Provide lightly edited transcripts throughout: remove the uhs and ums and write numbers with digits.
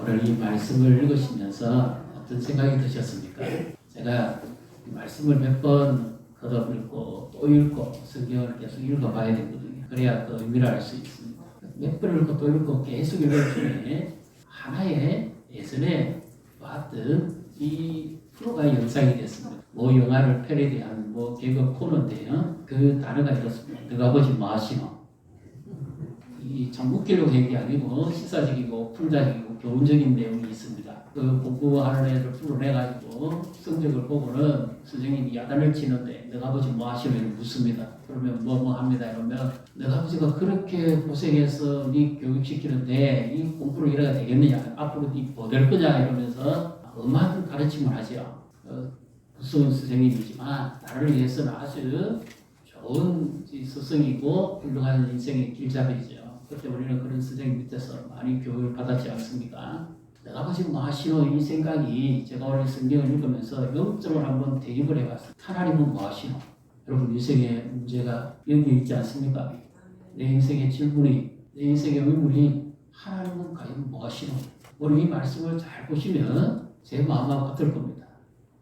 오늘 이 말씀을 읽으시면서 어떤 생각이 드셨습니까? 제가 이 말씀을 몇 번 거듭 읽고 또 읽고 성경을 계속 읽어봐야 되거든요. 그래야 그 의미를 알 수 있습니다. 몇 번 읽고 또 읽고 계속 읽을 중에 하나의 예전에 봤던 이 프로가 연상이 됐습니다. 뭐 영화를 패러디한 뭐 개그 코너인데요. 그 단어가 이렇습니다. 너가 보지 마시노. 이 참 웃기려고 한 게 아니고 시사적이고 풍자적이고 교훈적인 내용이 있습니다. 그 공부하는 애를 풀어내가지고 성적을 보고는 선생님이 야단을 치는데 너가 아버지 뭐 하시면 묻습니다. 그러면 뭐 합니다. 이러면 너가 아버지가 그렇게 고생해서 네 교육시키는데 이 공부를 이래야 되겠느냐, 앞으로 네 뭐 될 거냐 이러면서 엄한 가르침을 하죠. 무서운 선생님이지만 나를 위해서는 아주 좋은 스승이고 훌륭한 인생의 길잡이죠. 그때 우리는 그런 선생님 밑에서 많이 교육을 받았지 않습니까? 내가 아버지 뭐 하시노 이 생각이 제가 오늘 성경을 읽으면서 영적으로 한번 대입을 해봤어요. 하나님은 뭐 하시노? 여러분 인생의 문제가 여기 있지 않습니까? 내 인생의 질문이, 내 인생의 의문이 하나님은 과연 뭐 하시노? 오늘 이 말씀을 잘 보시면 제 마음하고 같을 겁니다.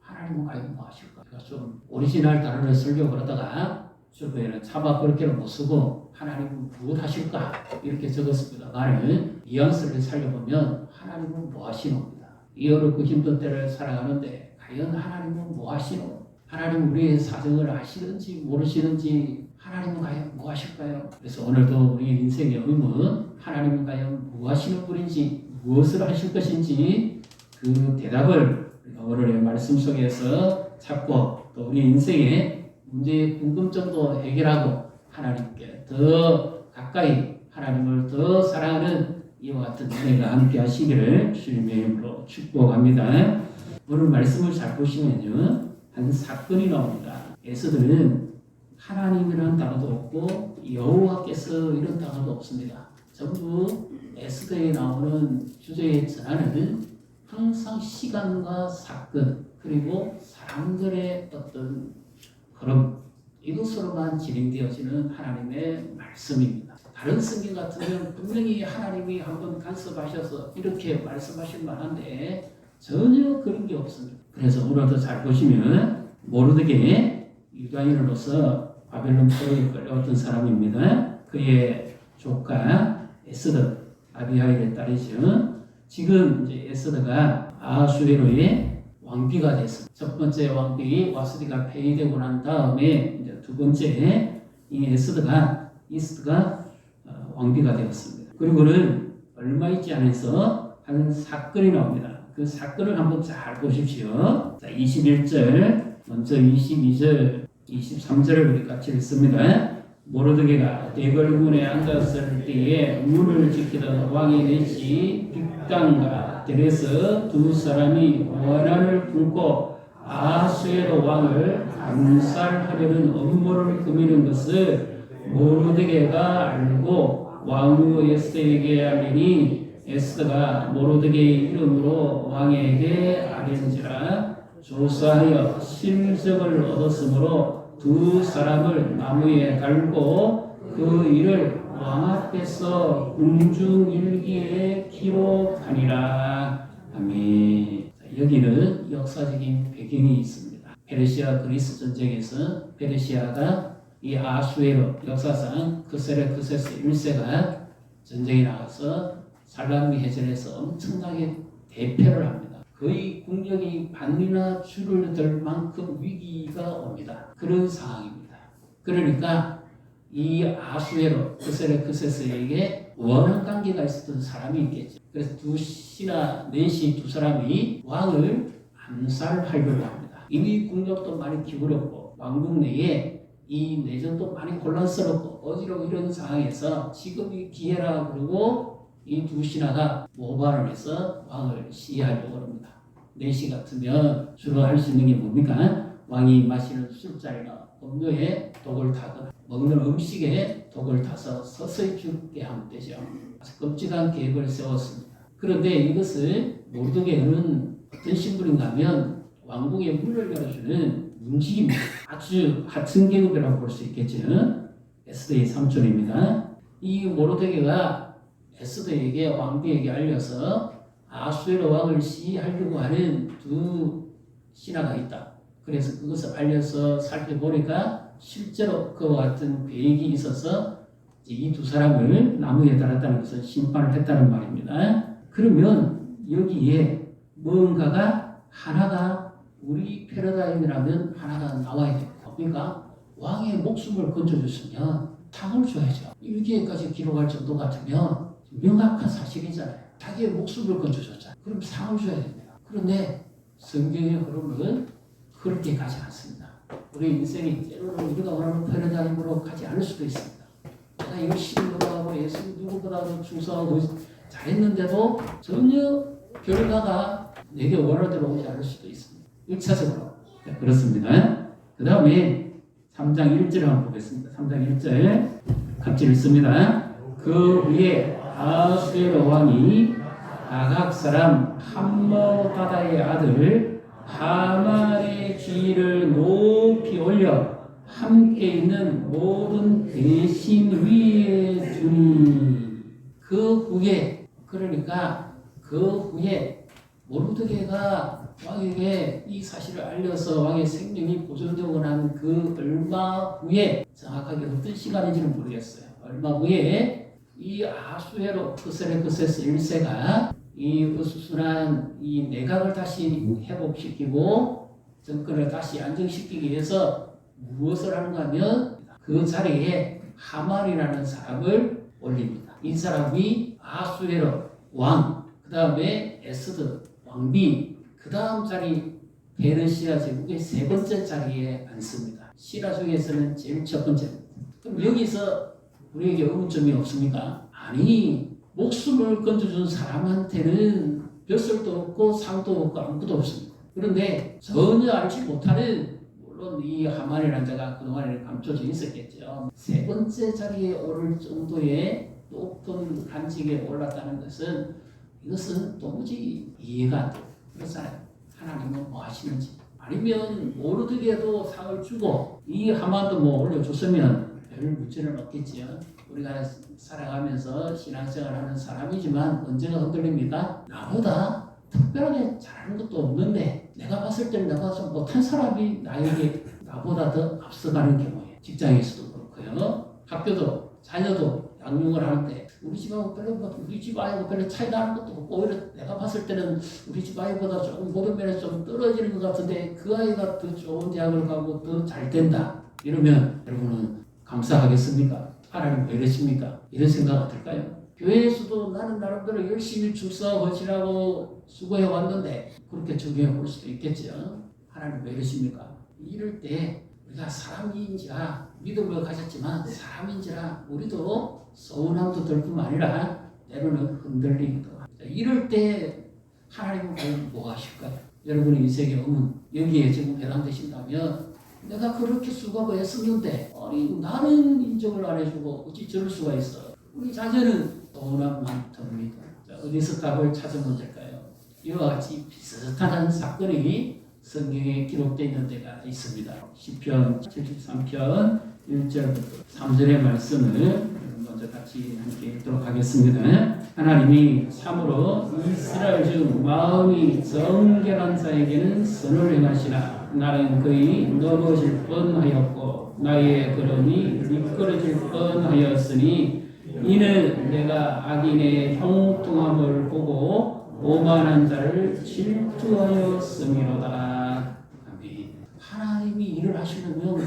하나님은 과연 뭐 하실까? 제가 좀 오리지널 단어를 쓰려고 그러다가 주변에는 차마 그렇게는 못 쓰고 하나님은 무엇 하실까? 이렇게 적었습니다만은 뉘앙스를 살려보면 하나님은 뭐 하시노입니다. 이 어렵고 힘든 때를 살아가는데 과연 하나님은 뭐 하시노? 하나님 우리의 사정을 아시는지 모르시는지 하나님은 과연 뭐 하실까요? 그래서 오늘도 우리 인생의 의문 하나님은 과연 뭐 하시는 분인지 무엇을 하실 것인지 그 대답을 오늘의 말씀 속에서 찾고 또 우리 인생의 문제의 궁금증도 해결하고 하나님께 더 가까이 하나님을 더 사랑하는 이와 같은 은혜가 함께 하시기를 주님의 이름으로 축복합니다. 오늘 말씀을 잘 보시면요. 한 사건이 나옵니다. 에스더는 하나님이라는 단어도 없고 여호와께서 이런 단어도 없습니다. 전부 에스더에 나오는 주제의 전환은 항상 시간과 사건 그리고 사람들의 어떤 흐름 이것으로만 진행되어지는 하나님의 말씀입니다. 다른 성경 같으면 분명히 하나님이 한번 간섭하셔서 이렇게 말씀하실 만한데 전혀 그런 게 없습니다. 그래서 오늘도 잘 보시면 모르드게 유다인으로서 바벨론 포로에 끌려왔던 사람입니다. 그의 조카 에스더 아비하일의 딸이죠. 지금 이제 에스더가 아수에로의 왕비가 됐습니다. 첫 번째 왕비 와스디가 폐위되고 난 다음에 이제 두 번째 이 에스더가 왕비가 되었습니다. 그리고는 얼마 있지 않아서 한 사건이 나옵니다. 그 사건을 한번 잘 보십시오. 자, 21절, 먼저 22절, 23절을 우리 같이 읽습니다. 모르드게가 대궐문에 앉았을 때에 문을 지키던 왕의 내시 빅당과 데레스 두 사람이 원한을 품고 아수에로 왕을 암살하려는 음모를 꾸미는 것을 모르드게가 알고 왕후 에스더에게 알리니 에스더가 모르드게의 이름으로 왕에게 아뢰는지라. 조사하여 실적을 얻었으므로 두 사람을 나무에 달고 그 일을 왕 앞에서 궁중일기에 기록하니라. 아멘. 여기는 역사적인 배경이 있습니다. 페르시아 그리스 전쟁에서 페르시아가 이 아수에로 역사상 크세레크세스 1세가 전쟁에 나가서 살라미 해전에서 엄청나게 대패를 합니다. 거의 국력이 반이나 줄을 들 만큼 위기가 옵니다. 그런 상황입니다. 그러니까 이 아수에로 크세레크세스에게 원한 관계가 있었던 사람이 있겠죠. 그래서 넷이 두 사람이 왕을 암살하려고 합니다. 이미 국력도 많이 기울었고 왕국 내에 이 내전도 많이 혼란스럽고 어지럽고 이런 상황에서 지금이 기회라 그러고 이 두 신하가 모반을 해서 왕을 시해하려고 합니다. 내시 같으면 주로 할 수 있는 게 뭡니까? 왕이 마시는 술자리나 음료에 독을 타거나 먹는 음식에 독을 타서 서서히 죽게 하면 되죠. 아주 끔찍한 계획을 세웠습니다. 그런데 이것을 모르드게는 어떤 신분인가 하면 왕궁의 문을 열어주는 문지기입니다. 아주 하층 계급이라고 볼 수 있겠죠. 에스더의 삼촌입니다. 이 모르드게가 에스더에게 왕비에게 알려서 아수에로 왕을 시해하려고 하는 두 신하가 있다. 그래서 그것을 알려서 살펴보니까 실제로 그와 같은 계획이 있어서 이 두 사람을 나무에 달았다는 것을 심판을 했다는 말입니다. 그러면 여기에 뭔가가 하나가 우리 패러다임이라면 하나가 나와야 됩니다. 그러니까 왕의 목숨을 건져줬으면 상을 줘야죠. 일기에까지 기록할 정도 같으면 명확한 사실이잖아요. 자기의 목숨을 건져줬잖아요. 그럼 상을 줘야 됩니다. 그런데 성경의 흐름은 그렇게 가지 않습니다. 우리 인생이 때로는 우리가 원하는 패러다임으로 가지 않을 수도 있습니다. 내가 열심히 노력하고 예수 누구보다도 충성하고 잘했는데도 전혀 결과가 내게 원하대로 오지 않을 수도 있습니다. 1차적으로 그렇습니다. 그 다음에 3장 1절 한번 보겠습니다. 3장 1절 같이 읽습니다. 그 위에 아수에로 왕이 아각 사람 함므다다의 아들 하만의 지위를 높이 올려 함께 있는 모든 대신 위에 두니. 그 후에, 그러니까 그 후에 모르드게가 왕에게 이 사실을 알려서 왕의 생명이 보존되고 난 그 얼마 후에, 정확하게 어떤 시간인지는 모르겠어요. 얼마 후에 이 아수에로 그세레크세스 1세가 이 어수선한 이 내각을 다시 회복시키고 정권을 다시 안정시키기 위해서 무엇을 하는가 하면 그 자리에 하만이라는 사람을 올립니다. 이 사람이 아수에로 왕, 그 다음에 에스드 왕비, 그 다음 자리 페르시아 제국의 세 번째 자리에 앉습니다. 신화 중에서는 제일 첫 번째입니다. 그럼 여기서 우리에게 의문점이 없습니까? 아니, 목숨을 건져준 사람한테는 벼슬도 없고 상도 없고 아무것도 없습니다. 그런데 전혀 알지 못하는, 물론 이 하만이라는 자가 그동안에 감춰져 있었겠죠. 세 번째 자리에 오를 정도의 높은 관직에 올랐다는 것은, 이것은 도무지 이해가 안 돼요. 그렇잖아요. 하나님은 뭐 하시는지. 아니면 모르드게도 상을 주고 이 하만도 뭐 올려줬으면 별 문제는 없겠지요. 우리가 살아가면서 신앙생활하는 사람이지만 언제가 흔들립니까? 나보다 특별하게 잘하는 것도 없는데 내가 봤을 때는 내가 좀 못한 사람이 나보다 더 앞서가는 경우에, 직장에서도 그렇고요. 학교도 자녀도 양육을 하는데 우리 집하고 우리 집 아이하고 별로 차이 나는 것도 없고, 오히려 내가 봤을 때는 우리 집 아이보다 조금 모든 면에서 좀 떨어지는 것 같은데 그 아이가 더 좋은 대학을 가고 더 잘 된다. 이러면 여러분은 감사하겠습니까? 하나님 왜 이러십니까? 이런 생각이 들까요? 교회에서도 나는 나름대로 열심히 출석하고 지나고 수고해 왔는데 그렇게 적용해 볼 수도 있겠죠. 하나님 왜 이러십니까? 이럴 때 우리가 사람인지라 믿음을 가졌지만 사람인지라 우리도 서운함도 들 뿐만 아니라 때로는 흔들리기도 합니다. 이럴 때 하나님은 과연 뭐 하실까요? 여러분의 인생의 의문, 여기에 지금 해당되신다면 내가 그렇게 수고하고 애썼는데 아니 나는 인정을 안 해주고 어찌 저럴 수가 있어. 우리 자녀는 서운함만 듭니다. 어디서 답을 찾으면 될까요? 이와 같이 비슷한 사건이 성경에 기록되어 있는 데가 있습니다. 시편 73편 1절부터 3절의 말씀을 먼저 같이 함께 읽도록 하겠습니다. 하나님이 참으로 이스라엘 중 마음이 정결한 자에게는 선을 행하시나 나는 거의 넘어질 뻔하였고 나의 걸음이 미끄러질 뻔하였으니 이는 내가 악인의 형통함을 보고 오만한 자를 질투하였음이로다. 아멘. 하나님이 일을 하시려면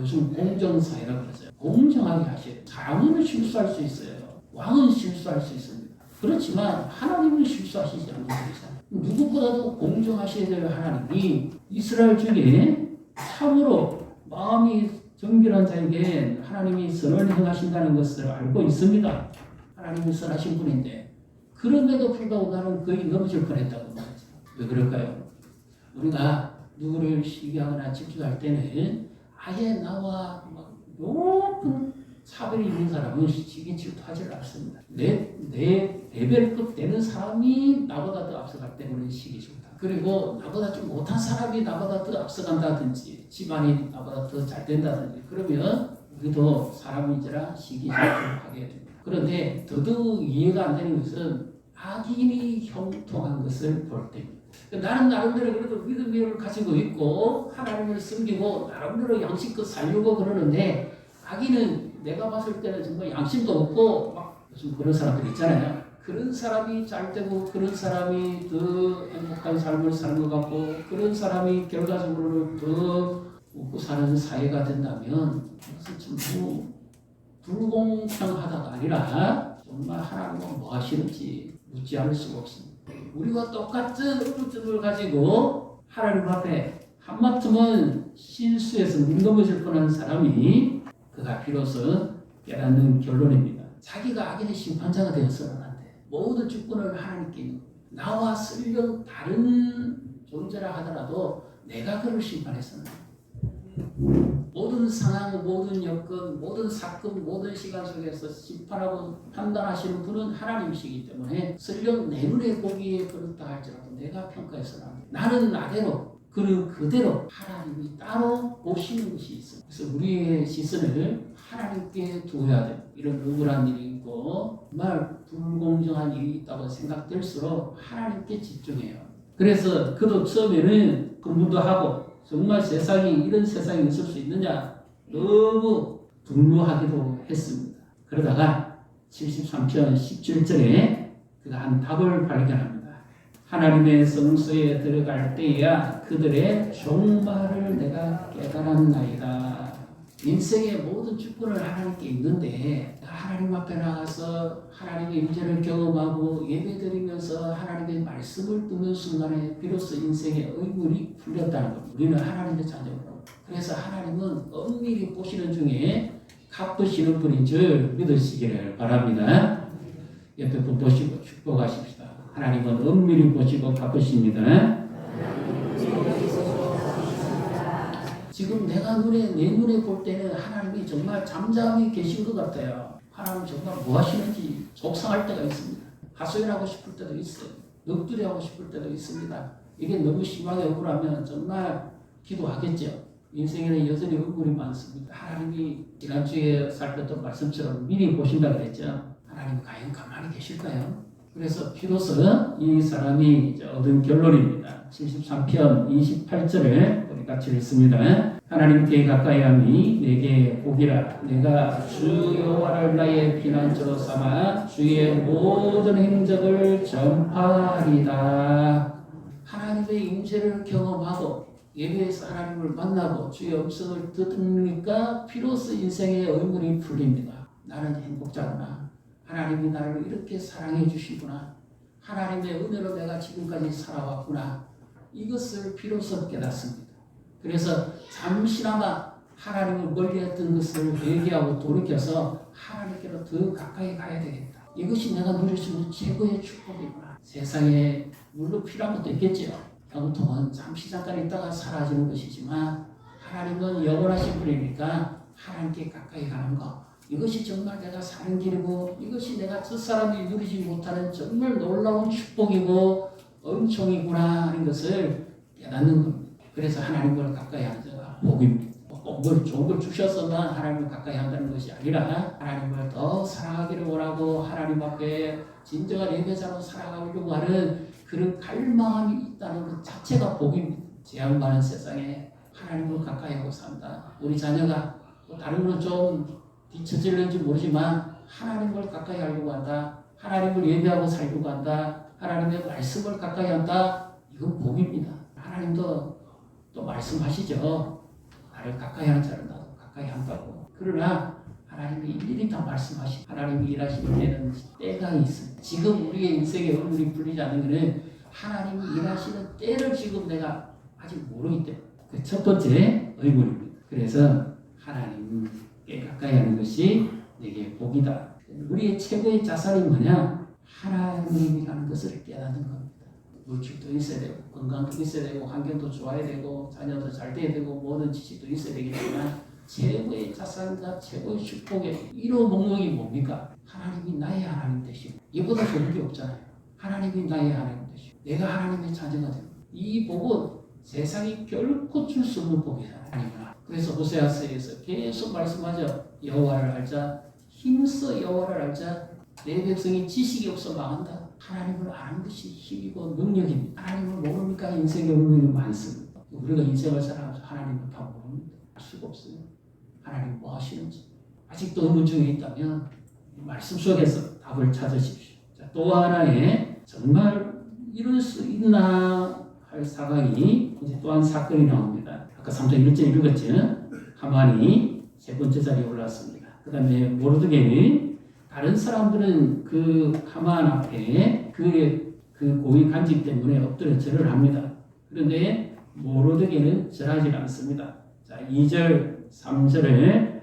요즘 공정사회라고 그러죠. 공정하게 하셔야 돼요. 사람은 실수할 수 있어요. 왕은 실수할 수 있습니다. 그렇지만 하나님은 실수하시지 않는 분이잖아요. 누구보다도 공정하셔야 될 하나님이 이스라엘 중에 참으로 마음이 정결한 자에게 하나님이 선을 행하신다는 것을 알고 있습니다. 하나님이 선하신 분인데 그럼에도 불구하고 나는 거의 넘어질 뻔했다고 말하죠. 왜 그럴까요? 우리가 누구를 시기하거나 질투할 때는 아예 나와 높은 차별이 있는 사람은 시기 질투하지 않습니다. 내 레벨급 되는 사람이 나보다 더 앞서갈 때문에 시기 질투. 그리고 나보다 좀 못한 사람이 나보다 더 앞서간다든지 집안이 나보다 더 잘 된다든지 그러면 우리도 사람인지라 시기 질투하게 됩니다. 그런데 더더욱 이해가 안 되는 것은 악인이 형통한 것을 볼 때입니다. 나는 나름대로 그래도 믿음을 가지고 있고 하나님을 섬기고 나름대로 양심껏 살려고 그러는데 악인은 내가 봤을 때는 정말 양심도 없고 막 요즘 그런 사람들 있잖아요. 그런 사람이 잘 되고 그런 사람이 더 행복한 삶을 사는 것 같고 그런 사람이 결과적으로는 더 먹고 사는 사회가 된다면 그것은 전부 불공평하다가 아니라 정말 하나님은 뭐 하시는지 묻지 않을 수가 없습니다. 우리와 똑같은 의무점을 가지고 하나님 앞에 한마터면 실수해서 눈 넘어질 뻔한 사람이 그가 비로소 깨닫는 결론입니다. 자기가 악인의 심판자가 되어서는 안 돼. 모든 주권을 하나님께 있는 겁니다. 나와 설령 다른 존재라 하더라도 내가 그를 심판했어는 안 돼. 모든 상황, 모든 여건, 모든 사건, 모든 시간 속에서 심판하고 판단하시는 분은 하나님이시기 때문에 설령 내 눈에 보기에 그렇다 할지라도 내가 평가해서는 안 돼. 나는 나대로 그는 그대로 하나님이 따로 보시는 것이 있습니다. 그래서 우리의 시선을 하나님께 두어야 돼요. 이런 억울한 일이 있고 정말 불공정한 일이 있다고 생각될수록 하나님께 집중해요. 그래서 그도 처음에는 근무도 하고 정말 세상이 이런 세상이 있을 수 있느냐 너무 분노하기도 했습니다. 그러다가 73편 17절에 그가 한 답을 발견합니다. 하나님의 성소에 들어갈 때야 그들의 종말을 내가 깨달았나이다. 인생의 모든 주권을 하나님께 있는데 하나님 앞에 나가서 하나님의 임재를 경험하고 예배드리면서 하나님의 말씀을 듣는 순간에 비로소 인생의 의문이 풀렸다는 겁니다. 우리는 하나님의 자녀고 그래서 하나님은 엄밀히 보시는 중에 갚으시는 분인 줄 믿으시기를 바랍니다. 옆에 분 보시고 축복하십시다. 하나님은 엄밀히 보시고 갚으십니다. 지금 내 눈에 볼 때는 하나님이 정말 잠잠히 계신 것 같아요. 하나님 정말 뭐 하시는지 속상할 때가 있습니다. 하소연하고 싶을 때도 있어요. 넋두리하고 싶을 때도 있습니다. 이게 너무 심하게 억울하면 정말 기도하겠죠. 인생에는 여전히 억울이 많습니다. 하나님이 지난주에 살폈던 말씀처럼 미리 보신다 그랬죠. 하나님 과연 가만히 계실까요? 그래서 비로소 이 사람이 얻은 결론입니다. 73편 28절을 우리 같이 읽습니다. 하나님께 가까이함이 내게 복이라. 내가 주 여호와를 나의 피난처로 삼아 주의 모든 행적을 전파하리다. 하나님의 임재를 경험하고 예배에서 하나님을 만나고 주의 음성을 듣으니까 비로소 인생의 의문이 풀립니다. 나는 행복자구나. 하나님이 나를 이렇게 사랑해 주시구나. 하나님의 은혜로 내가 지금까지 살아왔구나. 이것을 비로소 깨닫습니다. 그래서 잠시나마 하나님을 멀리했던 것을 회개하고 돌이켜서 하나님께로 더 가까이 가야 되겠다. 이것이 내가 누릴 수 있는 최고의 축복이구나. 세상에 물론 필요한 것도 있겠죠. 병통은 잠시 잠깐 있다가 사라지는 것이지만 하나님은 영원하신 분이니까 하나님께 가까이 가는 것. 이것이 정말 내가 사는 길이고 이것이 내가 저 사람이 누리지 못하는 정말 놀라운 축복이고 은총이구나 하는 것을 깨닫는 겁니다. 그래서 하나님을 가까이 하는 자가 복입니다. 꼭 뭘 좋은 걸 주셔서만 하나님을 가까이 한다는 것이 아니라 하나님을 더 사랑하기를 원하고 하나님 앞에 진정한 예배자로 살아가려고 하는 그런 갈망함이 있다는 것 자체가 복입니다. 재앙 많은 세상에 하나님을 가까이 하고 산다. 우리 자녀가 다른 건 좀 뒤처질는지 모르지만 하나님을 가까이 하려고 한다. 하나님을 예배하고 살려고 한다. 하나님의 말씀을 가까이 한다. 이건 복입니다. 하나님도 또 말씀하시죠. 나를 가까이 하는 자를 나도 가까이 한다고. 그러나 하나님이 일일이 다 말씀하시고 하나님이 일하시는 때는 때가 있습니다. 지금 우리의 인생의 얼굴이 풀리지 않는 것은 하나님이 일하시는 때를 지금 내가 아직 모르기 때문에 그 첫 번째 의문입니다. 그래서 하나님께 가까이 하는 것이 내게 복이다. 우리의 최고의 자산이 뭐냐? 하나님이라는 것을 깨닫는 겁니다. 물질도 있어야 되고 건강도 있어야 되고 환경도 좋아야 되고 자녀도 잘 돼야 되고 모든 지식도 있어야 되겠지만 최고의 자산과 최고의 축복의 1호 목록이 뭡니까? 하나님이 나의 하나님 되시고 이보다 좋은 게 없잖아요. 하나님이 나의 하나님 되시고 내가 하나님의 자녀가 되고 이 복은 세상이 결코 줄 수 없는 복이잖아요. 그래서 호세아서에서 계속 말씀하죠. 여호와를 알자. 힘써 여호와를 알자. 내 백성이 지식이 없어 망한다. 하나님을 아는 것이 힘이고 능력입니다. 하나님을 모르니까 인생에 운명이 많습니다. 우리가 인생을 살아가면서 하나님을 다 모릅니다. 알 수가 없어요. 하나님 뭐 하시는지. 아직도 의문 중에 있다면 말씀 속에서 답을 찾으십시오. 자, 또 하나의 정말 이럴 수 있나 할 상황이 이제 또 한 사건이 나옵니다. 아까 3장 1절 읽었죠. 하만이 세 번째 자리에 올랐습니다. 그 다음에 모르드게는 다른 사람들은 그 하만 앞에 그 고위 간직 때문에 엎드려 절을 합니다. 그런데 모르드게는 절하지 않습니다. 자, 2절, 3절을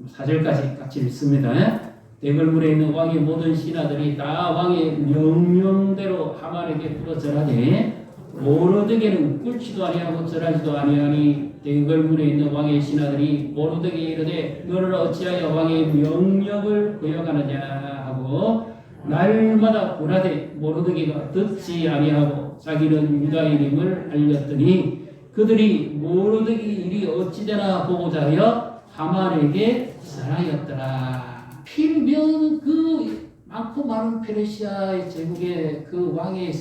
4절까지 같이 읽습니다. 대궐문에 있는 왕의 모든 신하들이 다 왕의 명령대로 하만에게 불어 절하되 모르드게는 꿇지도 아니하고 절하지도 아니하니 대궐문에 있는 왕의 신하들이 모르드게에 이르되 너를 어찌하여 왕의 명령을 거역하느냐 하고 날마다 고라되 모르드게가 듣지 아니하고 자기는 유다인임을 알렸더니 그들이 모르드게 일이 어찌되나 보고자 하여 하만에게 절하였더라. 필면 그 많고 많은 페르시아의 제국의 그 왕의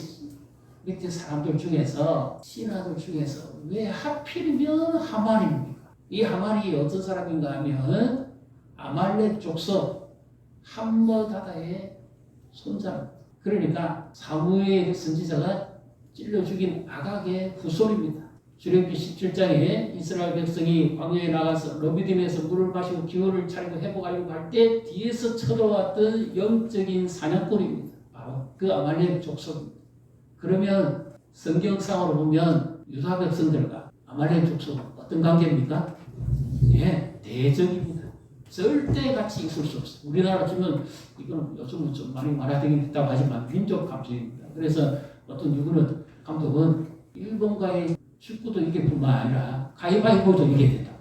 밑에 사람들 중에서 신하들 중에서 왜 하필이면 하만입니까? 이 하만이 어떤 사람인가 하면 아말렉 족속 함므다다의 손자입니다. 그러니까 사무엘 선지자가 찔러 죽인 아각의 후손입니다. 출애굽기 17장에 이스라엘 백성이 광야에 나가서 러비딤에서 물을 마시고 기운을 차리고 회복하려고 할 때 뒤에서 쳐들어왔던 영적인 사냥꾼입니다. 바로 그 아말렉 족속입니다. 그러면 성경상으로 보면 유다 백성들과 아말렉 족속은 어떤 관계입니까? 예, 대적입니다. 절대 같이 있을 수 없어요. 우리나라 치면 이거는 요즘은 좀 많이 말하되긴 했다고 하지만 민족 감정입니다. 그래서 어떤 누구는 감독은 일본과의 축구도 이길 뿐만 아니라 가위바위보도 이겨야 된다고.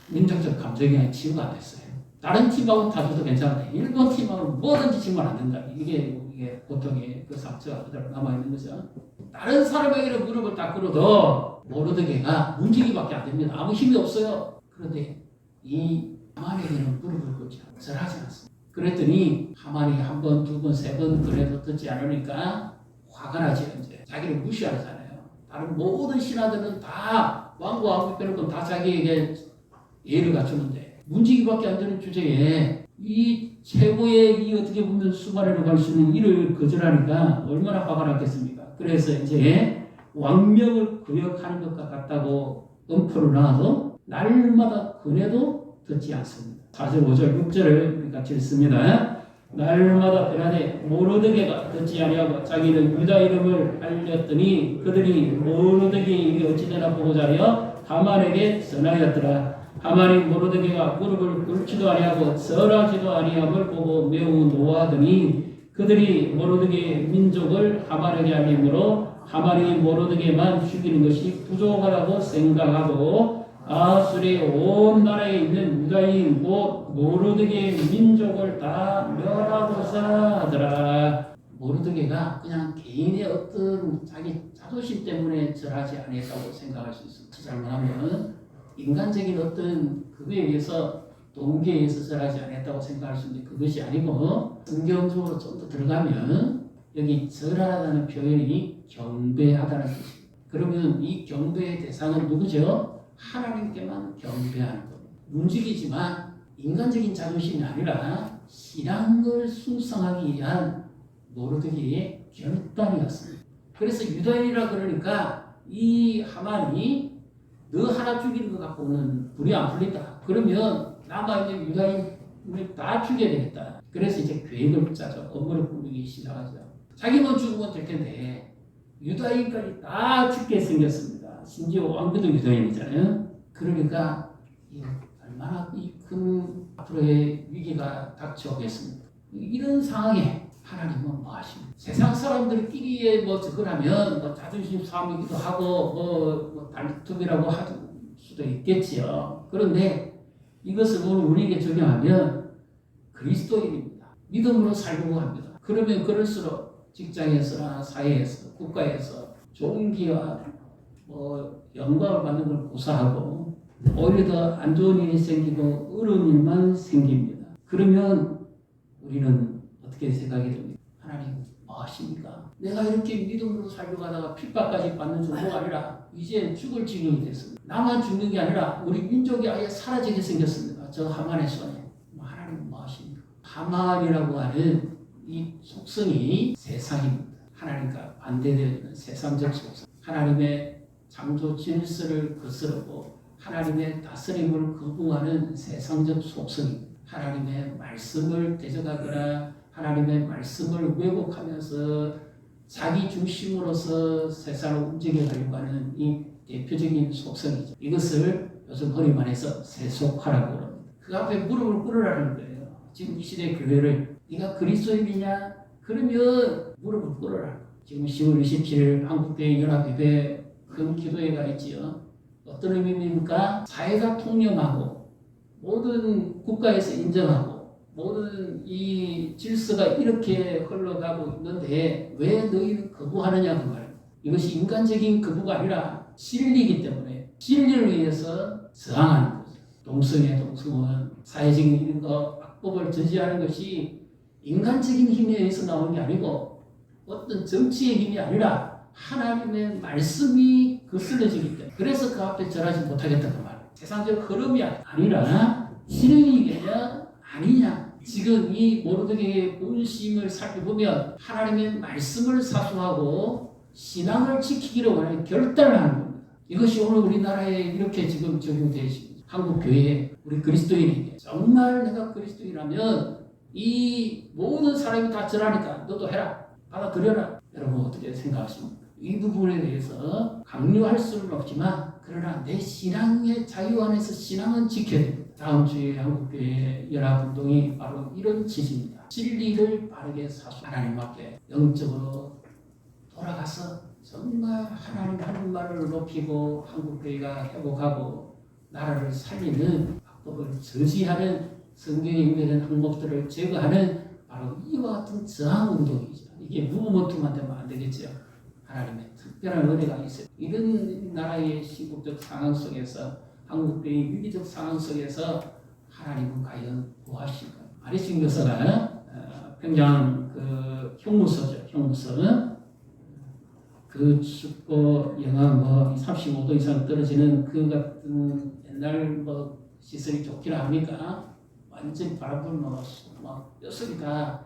민족적 감정이 치유가 안 됐어요. 다른 팀하고 다져도 괜찮은데 일본 팀하고 뭐든지 지면 안 된다. 이게 보통의 그 상처가 그대로 남아있는 거죠. 다른 사람에게는 무릎을 딱 꿇어도 모르드게가 움직이기밖에 안 됩니다. 아무 힘이 없어요. 그런데 이 하만에게는 무릎을 꿇지 않고 절하지 않습니다. 그랬더니 하만이 한 번, 두 번, 세 번 그래도 듣지 않으니까 화가 나죠. 이제 자기를 무시하잖아요. 다른 모든 신하들은 다 왕과 왕비 빼놓고 다 자기에게 예를 갖추는데 문지기밖에 안 되는 주제에 이 최고의 이 어떻게 보면 수반으로 갈 수 있는 일을 거절하니까 얼마나 화가 났겠습니까? 그래서 이제 왕명을 거역하는 것과 같다고 엄포를 놔도 날마다 권해도 듣지 않습니다. 4절, 5절, 6절을 같이 읽습니다. 날마다 변하되 모르드게가 듣지 아니하고 자기는 유다 이름을 알렸더니 그들이 모르드게의 일이 어찌되나 보고자 하여 하만에게 전하였더라. 하만이 모르드게가 무릎을 꿇지도 아니하고 절하지도 아니함을 보고 매우 노하더니 그들이 모르드게의 민족을 하만에게 알림으로 하만이 모르드게만 죽이는 것이 부족하다고 생각하고 아수르의 온 나라에 있는 유다인 곧 모르드게의 민족을 다 멸하고자 하더라. 모르드게가 그냥 개인의 어떤 자기 자존심 때문에 절하지 아니했다고 생각할 수 있습니다. 잘못하면 인간적인 어떤 그거에 의해서 동기에 의해서 절하지 않았다고 생각할 수 있는데 그것이 아니고 성경적으로 좀 더 들어가면 여기 절하다는 표현이 경배하다는 뜻입니다. 그러면 이 경배의 대상은 누구죠? 하나님께만 경배하는 겁니다. 움직이지만 인간적인 자존심이 아니라 신앙을 숭상하기 위한 모르드게의 결단이었습니다. 그래서 유다인이라 그러니까 이 하만이 너 하나 죽이는 것 갖고는 불이 안 풀린다. 그러면 남아있는 유다인을 다 죽여야 되겠다. 그래서 이제 계획을 짜죠. 업무를 꾸미기 시작하죠. 자기만 죽으면 될 텐데 유다인까지 다 죽게 생겼습니다. 심지어 왕비도 유다인이잖아요. 그러니까 얼마나 큰 앞으로의 위기가 닥쳐오겠습니까? 이런 상황에 하나님은 뭐 하십니까? 세상 사람들끼리의 뭐 접근하면 뭐 자존심 싸움이기도 하고 뭐 다툼이라고 할 수도 있겠지요. 그런데 이것을 오늘 우리에게 적용하면 그리스도인입니다. 믿음으로 살려고 합니다. 그러면 그럴수록 직장에서나 사회에서 국가에서 좋은 기회와 영광을 받는 걸 고사하고 오히려 더 안 좋은 일이 생기고 어려운 일만 생깁니다. 그러면 우리는 어떻게 생각이 됩니까? 하나님 뭐 아십니까? 내가 이렇게 믿음으로 살려고 하다가 핍박까지 받는 정도가 아니라 이제 죽을 지경이 됐습니다. 나만 죽는 게 아니라 우리 민족이 아예 사라지게 생겼습니다. 저 하만의 손에. 하나님 뭐 하십니까? 하만이라고 하는 이 속성이 세상입니다. 하나님과 반대되는 세상적 속성. 하나님의 창조 질서를 거스르고 하나님의 다스림을 거부하는 세상적 속성입니다. 하나님의 말씀을 대적하거나 하나님의 말씀을 왜곡하면서 자기 중심으로서 세상을 움직여가려고 하는 이 대표적인 속성이죠. 이것을 요즘 허리만 해서 세속화라고 합니다. 그 앞에 무릎을 꿇으라는 거예요. 지금 이 시대 교회를 네가 그리스도인이냐? 그러면 무릎을 꿇어라. 지금 10월 27일 한국교회 연합예배 큰 기도회가 있지요. 어떤 의미입니까? 사회가 통념하고 모든 국가에서 인정하고 모든 이 질서가 이렇게 흘러가고 있는데 왜 너희는 거부하느냐 그 말이에요. 이것이 인간적인 거부가 아니라 진리이기 때문에 진리를 위해서 저항하는 거죠. 동성애, 동성은 사회적인 이런 거 악법을 저지하는 것이 인간적인 힘에 의해서 나오는 게 아니고 어떤 정치의 힘이 아니라 하나님의 말씀이 거슬러지기 때문에 그래서 그 앞에 절하지 못하겠다 그 말이에요. 세상적 흐름이 아니라 실행이겠냐 아니냐. 지금 이 모르드게의 본심을 살펴보면 하나님의 말씀을 사수하고 신앙을 지키기를 원하는 결단을 하는 겁니다. 이것이 오늘 우리나라에 이렇게 지금 적용되어 있습니다. 한국교회에 우리 그리스도인에게 정말 내가 그리스도인이라면 이 모든 사람이 다 절하니까 너도 해라. 받아들여라. 여러분 어떻게 생각하십니까? 이 부분에 대해서 강요할 수는 없지만 그러나 내 신앙의 자유 안에서 신앙은 지켜야 됩니다. 다음 주에 한국교회 연합운동이 바로 이런 취지입니다. 진리를 바르게 사수 하나님 앞에 영적으로 돌아가서 정말 하나님 하는 말을 높이고 한국교회가 회복하고 나라를 살리는 악법을 저지하는 성경에 인멸된 항목들을 제거하는 바로 이와 같은 저항운동이죠. 이게 무브먼트만 되면 안 되겠죠. 하나님의 특별한 은혜가 있어요. 이런 나라의 시국적 상황 속에서 한국교회의 위기적 상황 속에서 하나님은 과연 구하실까요? 아리스 교사가 평양 그 형무소죠. 형무소는 그 춥고 영하 35도 이상 떨어지는 그 같은 옛날 시설이 좋기는 합니까? 완전 바람을 막 뼈속이 다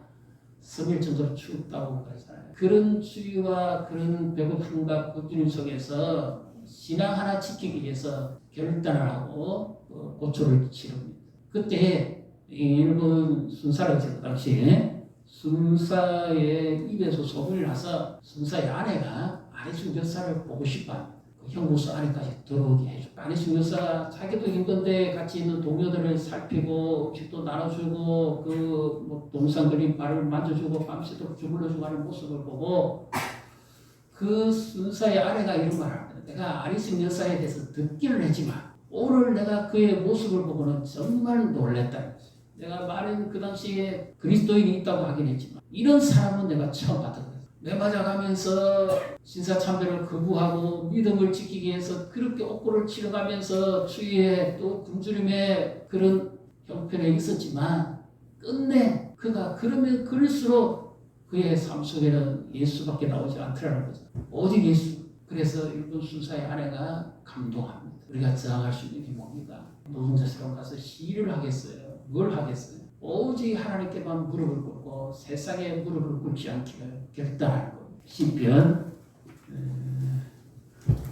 섬일 정도로 춥다고 그러잖아요. 그런 추위와 그런 배고픔과 고통 속에서 신앙 하나 지키기 위해서 결단을 하고 고초를 치릅니다. 그때 일본 순사라고 했을 당시에 순사의 입에서 소문이 나서 순사의 아내가 아리순 교사를 보고 싶어 그 형무소 안에까지 들어오게 해줘. 아리순 교사 자기도 힘든데 같이 있는 동료들을 살피고 음식도 나눠주고 그 동상 그림 발을 만져주고 밤새도록 주물러주고 하는 모습을 보고 그 순사의 아내가 이런 말을 합니다. 내가 아리순 여사에 대해서 듣기는 했지만 오늘 내가 그의 모습을 보고는 정말 놀랬다는 거죠. 내가 많은 그 당시에 그리스도인이 있다고 하긴 했지만 이런 사람은 내가 처음 봤던 거예요. 매 맞아가면서 신사참배를 거부하고 믿음을 지키기 위해서 그렇게 옥고를 치러가면서 추위에 또 굶주림에 그런 형편에 있었지만 끝내 그가 그러면 그럴수록 그의 삶 속에는 예수밖에 나오지 않더라는 거죠. 오직 예수. 그래서 일본 순사의 아내가 감동합니다. 우리가 저항할 수 있는 게 뭡니까? 노동자처럼 가서 시위를 하겠어요. 뭘 하겠어요? 오직 하나님께만 무릎을 꿇고 세상에 무릎을 꿇지 않기를 결단하는 겁니다. 시편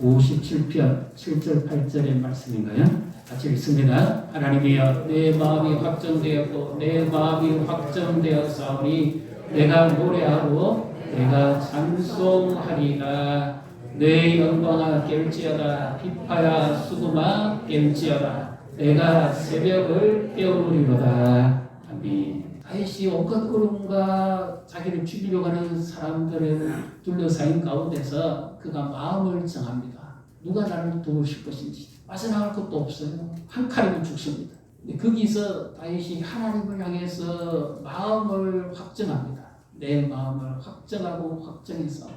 57편 7절 8절의 말씀인가요? 같이 읽습니다. 하나님이여 내 마음이 확정되었고 내 마음이 확정되었사오니 내가 노래하고 내가 찬송하리라. 내 영광아 깰지어다. 비파야 수금아 깰지어다. 내가 새벽을 깨우리로다. 아멘. 다윗이 온갖 어려움과 자기를 죽이려고 하는 사람들을 둘러싸인 가운데서 그가 마음을 정합니다. 누가 나를 도우실 것인지. 빠져나갈 것도 없어요. 한 칼이면 죽습니다. 근데 거기서 다윗이 하나님을 향해서 마음을 확정합니다. 내 마음을 확정하고 확정해서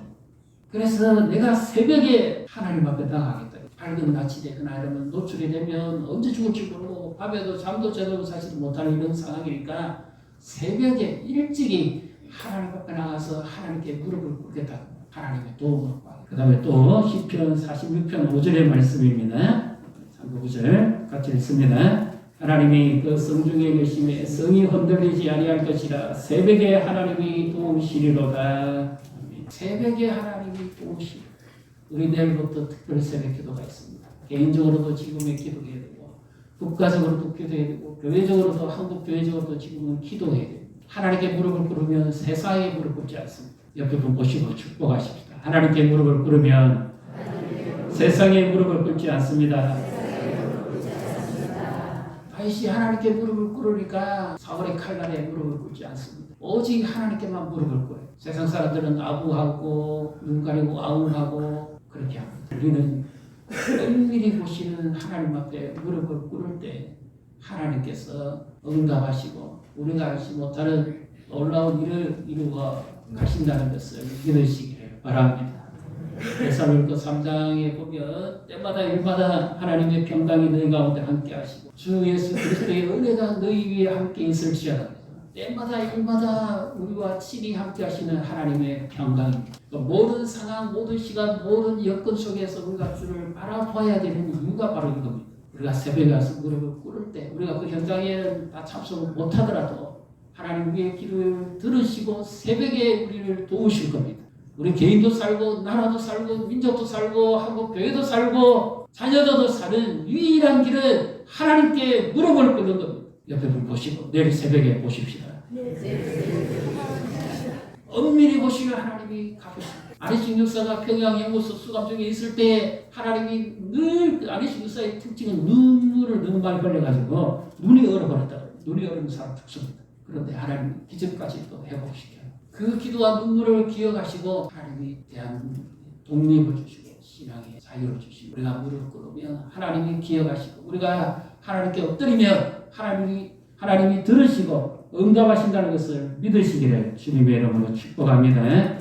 그래서 내가 새벽에 하나님 앞에 나가겠다. 밝은 낯이 되거나 이러면 노출이 되면 언제 죽을지 모르고 밤에도 잠도 제대로 자지도 못하는 이런 상황이니까 새벽에 일찍이 하나님 앞에 나가서 하나님께 무릎을 꿇겠다. 하나님의 도움을 구하고. 그 다음에 또 시편 46편 5절의 말씀입니다. 3부 9절 같이 읽습니다. 하나님이 그 성중에 계심에 성이 흔들리지 아니할 것이라. 새벽에 하나님이 도우시리로다. 새벽에 하나님이 도우시리로다. 우리 내일부터 특별 새벽 기도가 있습니다. 개인적으로도 지금의 기도해야 되고, 국가적으로도 기도해야 되고, 교회적으로도, 한국 교회적으로도 지금은 기도해야 돼요. 하나님께 무릎을 꿇으면 세상에 무릎 꿇지 않습니다. 옆에 분 보시고 축복하십시다. 하나님께 무릎을 꿇으면 세상에 무릎을 꿇지 않습니다. 다윗이 하나님께 무릎을 꿇으니까 사울의 칼날에 무릎을 꿇지 않습니다. 오직 하나님께만 무릎을 꿇어요. 세상 사람들은 아부하고 눈 가리고 아웅하고 그렇게 합니다. 우리는 은밀히 보시는 하나님 앞에 무릎을 꿇을 때 하나님께서 응답하시고 우리가 알지 못하는 놀라운 일을 이루어 가신다는 것을 믿으시기를 바랍니다. 데살로니가 3장에 보면 때마다 일마다 하나님의 평강이 너희 가운데 함께 하시고 주 예수 그리스도의 은혜가 너희 위에 함께 있을지어다. 때마다 일마다 우리와 친히 함께 하시는 하나님의 평강입니다. 모든 상황, 모든 시간, 모든 여건 속에서 우리가 주를 바라봐야 되는 이유가 바로 이겁니다. 우리가 새벽에 가서 무릎을 꿇을 때 우리가 그 현장에 다 참석을 못하더라도 하나님 우리의 기도를 들으시고 새벽에 우리를 도우실 겁니다. 우리 개인도 살고 나라도 살고 민족도 살고 한국 교회도 살고 자녀도 사는 유일한 길은 하나님께 무릎을 꿇는 겁니다. 옆에 분 보시고 내일 새벽에 보십시다. 엄밀히 보시면 하나님이 갚으십니다. 안희식 육사가 평양 연구소 수감 중에 있을 때 하나님이 늘 안희식 육사의 특징은 눈물을 너무 많이 흘려가지고 눈이 얼어버렸다. 눈이 얼은 사람 죽습니다. 그런데 하나님 기적까지 또 회복시켜요. 그 기도와 눈물을 기억하시고 하나님이 대한 독립을 주시고 신앙의 자유를 주시고 우리가 무릎 꿇으면 하나님이 기억하시고 우리가 하나님께 엎드리면 하나님이 들으시고 응답하신다는 것을 믿으시기를 주님의 이름으로 축복합니다.